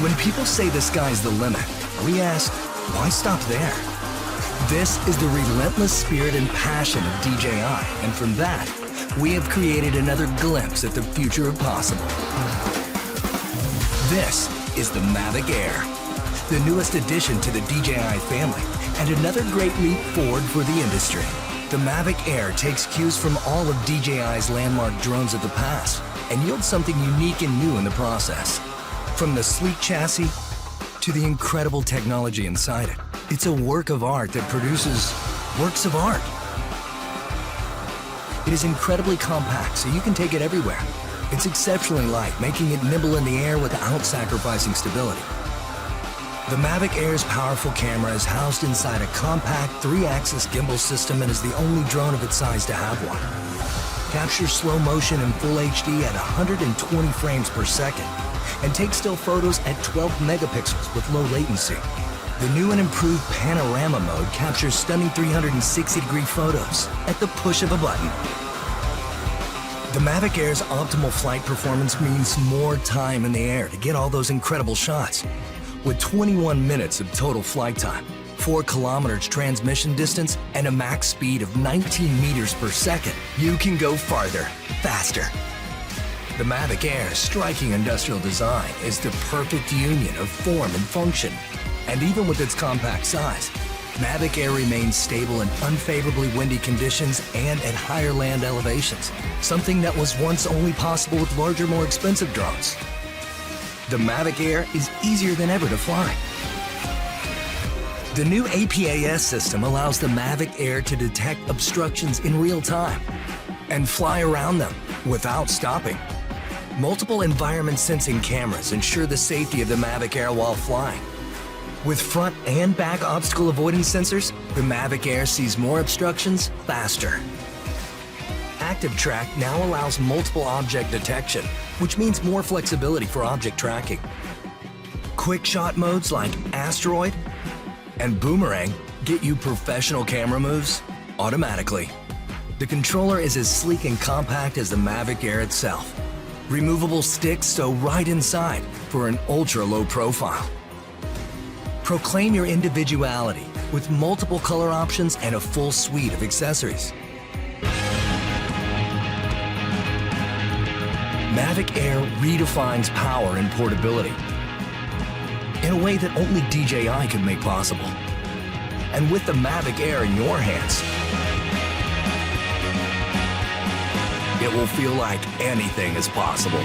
When people say the sky's the limit, we ask, why stop there? This is the relentless spirit and passion of DJI, and from that, we have created another glimpse at the future of possible. This is the Mavic Air, the newest addition to the DJI family, and another great leap forward for the industry. The Mavic Air takes cues from all of DJI's landmark drones of the past and yields something unique and new in the process. From the sleek chassis to the incredible technology inside it, it's a work of art that produces works of art. It is incredibly compact, so you can take it everywhere. It's exceptionally light, making it nimble in the air without sacrificing stability. The Mavic Air's powerful camera is housed inside a compact 3-axis gimbal system and is the only drone of its size to have one. Captures slow motion in full HD at 120 frames per second and takes still photos at 12 megapixels with low latency. The new and improved panorama mode captures stunning 360-degree photos at the push of a button. The Mavic Air's optimal flight performance means more time in the air to get all those incredible shots. With 21 minutes of total flight time, 4 kilometers transmission distance, and a max speed of 19 meters per second, you can go farther, faster. The Mavic Air's striking industrial design is the perfect union of form and function. And even with its compact size, Mavic Air remains stable in unfavorably windy conditions and at higher land elevations, something that was once only possible with larger, more expensive drones. The Mavic Air is easier than ever to fly. The new APAS system allows the Mavic Air to detect obstructions in real time and fly around them without stopping. Multiple environment sensing cameras ensure the safety of the Mavic Air while flying. With front and back obstacle avoidance sensors, the Mavic Air sees more obstructions faster. Active Track now allows multiple object detection, which means more flexibility for object tracking. Quick shot modes like Asteroid and Boomerang get you professional camera moves automatically. The controller is as sleek and compact as the Mavic Air itself. Removable sticks sew right inside for an ultra-low profile. Proclaim your individuality with multiple color options and a full suite of accessories. Mavic Air redefines power and portability in a way that only DJI could make possible. And with the Mavic Air in your hands, it will feel like anything is possible.